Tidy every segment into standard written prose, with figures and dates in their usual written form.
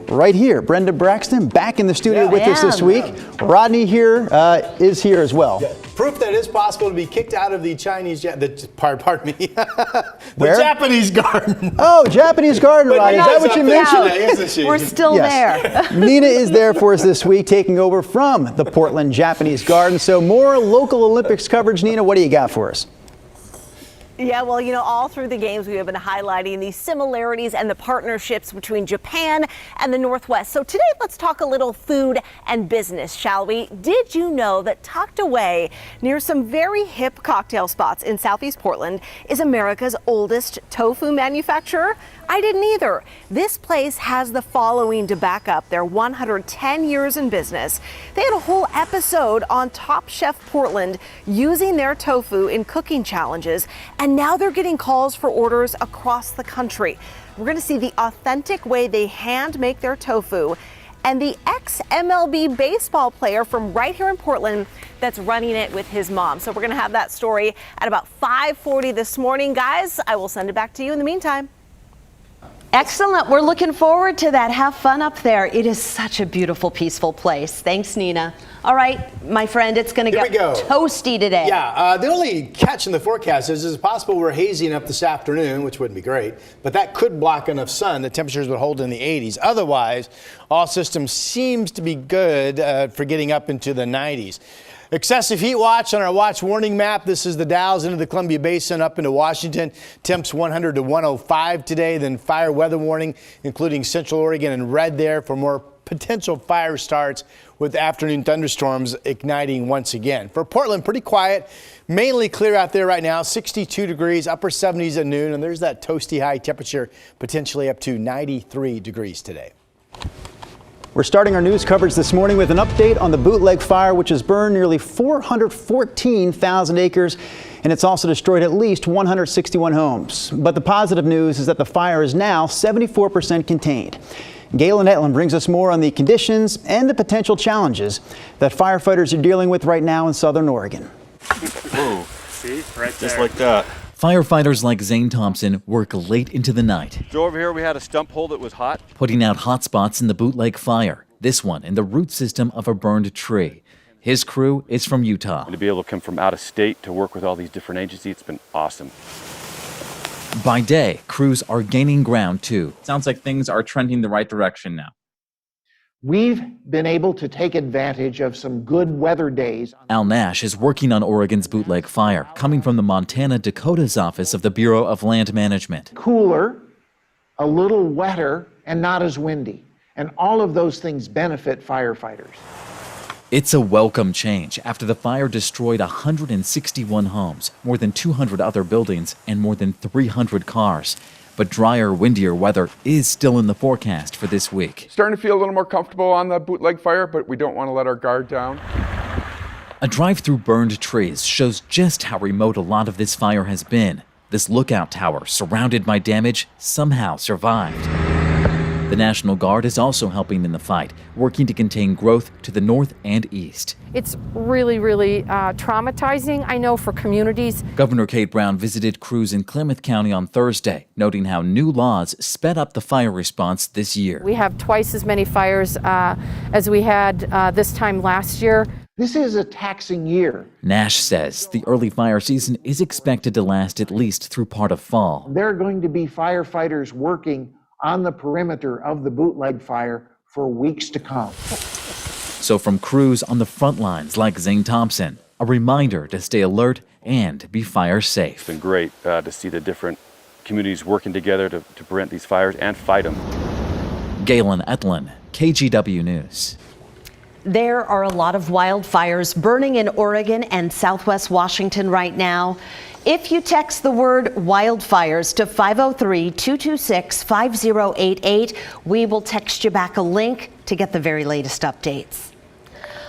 Right here, Brenda Braxton back in the studio with us this week. Rodney here is here as well. Yeah. Proof that it is possible to be kicked out of the Chinese, pardon me, the Where? Japanese garden. Oh, Japanese garden, Rodney. Is that what you mentioned? Isn't she? We're still there. Nina is there for us this week, taking over from the Portland Japanese Garden. So more local Olympics coverage. Nina, what do you got for us? Yeah, well, you know, all through the games we have been highlighting the similarities and the partnerships between Japan and the Northwest. So today, let's talk a little food and business, shall we? Did you know that tucked away near some very hip cocktail spots in Southeast Portland is America's oldest tofu manufacturer? I didn't either. This place has the following to back up their 110 years in business. They had a whole episode on Top Chef Portland using their tofu in cooking challenges, and now they're getting calls for orders across the country. We're going to see the authentic way they hand make their tofu and the ex-MLB baseball player from right here in Portland that's running it with his mom. So we're going to have that story at about 5:40 this morning. Guys, I will send it back to you in the meantime. Excellent. We're looking forward to that. Have fun up there. It is such a beautiful, peaceful place. Thanks, Nina. All right, my friend, it's going to get toasty today. Yeah, the only catch in the forecast is it's possible we're hazing up this afternoon, which wouldn't be great, but that could block enough sun. The temperatures would hold in the 80s. Otherwise, all systems seems to be good for getting up into the 90s. Excessive heat watch on our watch warning map. This is the Dalles into the Columbia Basin up into Washington. Temps 100 to 105 today. Then fire weather warning, including Central Oregon in red there for more potential fire starts with afternoon thunderstorms igniting once again. For Portland, pretty quiet, mainly clear out there right now. 62 degrees, upper 70s at noon, and there's that toasty high temperature, potentially up to 93 degrees today. We're starting our news coverage this morning with an update on the Bootleg fire, which has burned nearly 414,000 acres, and it's also destroyed at least 161 homes. But the positive news is that the fire is now 74% contained. Galen Etlin brings us more on the conditions and the potential challenges that firefighters are dealing with right now in Southern Oregon. Whoa. See? Right there. Just like that. Firefighters like Zane Thompson work late into the night. So over here we had a stump hole that was hot. Putting out hot spots in the Bootleg fire. This one in the root system of a burned tree. His crew is from Utah. And to be able to come from out of state to work with all these different agencies, it's been awesome. By day, crews are gaining ground too. Sounds like things are trending the right direction now. We've been able to take advantage of some good weather days. Al Nash is working on Oregon's Bootleg fire, coming from the Montana Dakota's office of the Bureau of Land Management. Cooler, a little wetter, and not as windy. And all of those things benefit firefighters. It's a welcome change after the fire destroyed 161 homes, more than 200 other buildings, and more than 300 cars. But drier, windier weather is still in the forecast for this week. Starting to feel a little more comfortable on the Bootleg fire, but we don't want to let our guard down. A drive through burned trees shows just how remote a lot of this fire has been. This lookout tower, surrounded by damage, somehow survived. The National Guard is also helping in the fight, working to contain growth to the north and east. It's really, really traumatizing, I know, for communities. Governor Kate Brown visited crews in Klamath County on Thursday, noting how new laws sped up the fire response this year. We have twice as many fires as we had this time last year. This is a taxing year. Nash says the early fire season is expected to last at least through part of fall. There are going to be firefighters working on the perimeter of the Bootleg fire for weeks to come. So from crews on the front lines like Zane Thompson, a reminder to stay alert and be fire safe. It's been great to see the different communities working together to prevent these fires and fight them. Galen Etlin, KGW News. There are a lot of wildfires burning in Oregon and Southwest Washington right now. If you text the word wildfires to 503-226-5088, we will text you back a link to get the very latest updates.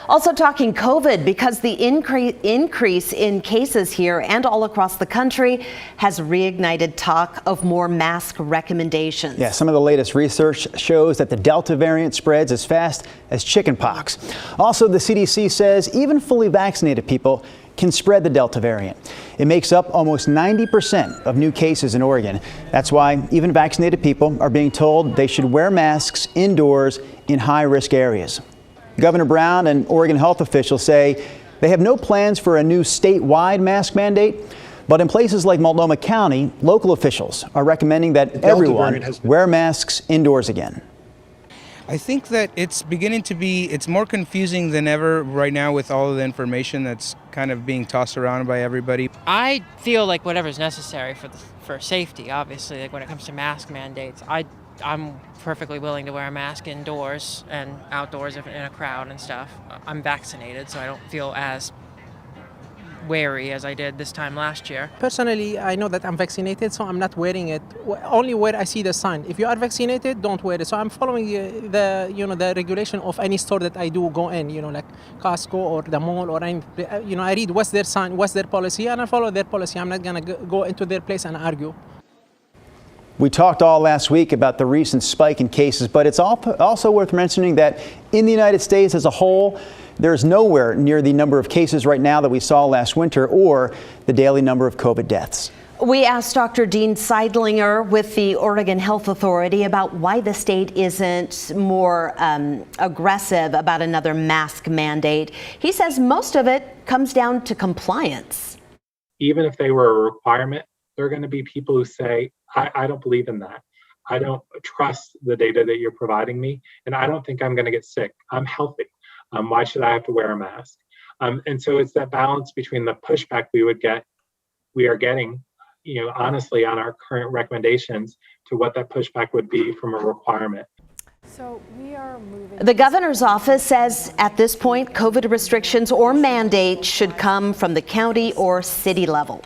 Also talking COVID, because the increase in cases here and all across the country has reignited talk of more mask recommendations. Yeah, some of the latest research shows that the Delta variant spreads as fast as chickenpox. Also, the CDC says even fully vaccinated people can spread the Delta variant. It makes up almost 90% of new cases in Oregon. That's why even vaccinated people are being told they should wear masks indoors in high-risk areas. Governor Brown and Oregon health officials say they have no plans for a new statewide mask mandate, but in places like Multnomah County, local officials are recommending that everyone wear masks indoors again. I think that it's beginning to be, it's more confusing than ever right now with all of the information that's kind of being tossed around by everybody. I feel like whatever's necessary for safety, obviously, like when it comes to mask mandates, I'm perfectly willing to wear a mask indoors and outdoors if in a crowd and stuff. I'm vaccinated, so I don't feel as wary as I did this time last year. Personally, I know that I'm vaccinated, so I'm not wearing it. Only where I see the sign. If you are vaccinated, don't wear it. So I'm following the regulation of any store that I do go in, like Costco or the mall or any, I read what's their sign, what's their policy, and I follow their policy. I'm not gonna go into their place and argue. We talked all last week about the recent spike in cases, but it's also worth mentioning that in the United States as a whole, there's nowhere near the number of cases right now that we saw last winter or the daily number of COVID deaths. We asked Dr. Dean Seidlinger with the Oregon Health Authority about why the state isn't more aggressive about another mask mandate. He says most of it comes down to compliance. Even if they were a requirement, there are going to be people who say, I don't believe in that. I don't trust the data that you're providing me, and I don't think I'm going to get sick. I'm healthy. Why should I have to wear a mask? And so it's that balance between the pushback we are getting, honestly, on our current recommendations to what that pushback would be from a requirement. So we are moving. The governor's office says at this point, COVID restrictions or mandates should come from the county or city level.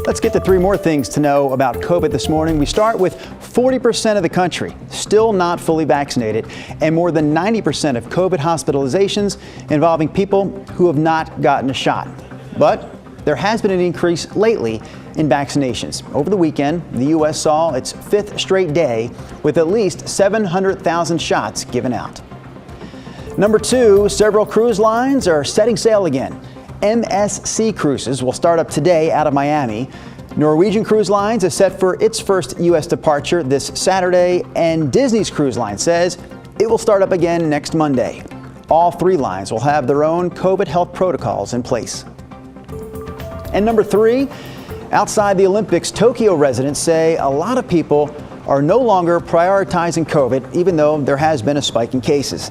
Let's get to three more things to know about COVID this morning. We start with 40% of the country still not fully vaccinated, and more than 90% of COVID hospitalizations involving people who have not gotten a shot. But there has been an increase lately in vaccinations. Over the weekend, the U.S. saw its fifth straight day with at least 700,000 shots given out. Number two, several cruise lines are setting sail again. MSC Cruises will start up today out of Miami. Norwegian Cruise Lines is set for its first U.S. departure this Saturday, and Disney's Cruise Line says it will start up again next Monday. All three lines will have their own COVID health protocols in place. And number three, outside the Olympics, Tokyo residents say a lot of people are no longer prioritizing COVID, even though there has been a spike in cases.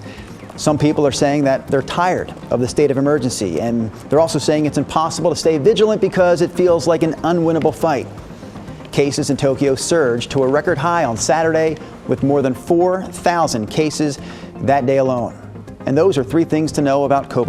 Some people are saying that they're tired of the state of emergency, and they're also saying it's impossible to stay vigilant because it feels like an unwinnable fight. Cases in Tokyo surged to a record high on Saturday with more than 4,000 cases that day alone. And those are three things to know about COVID.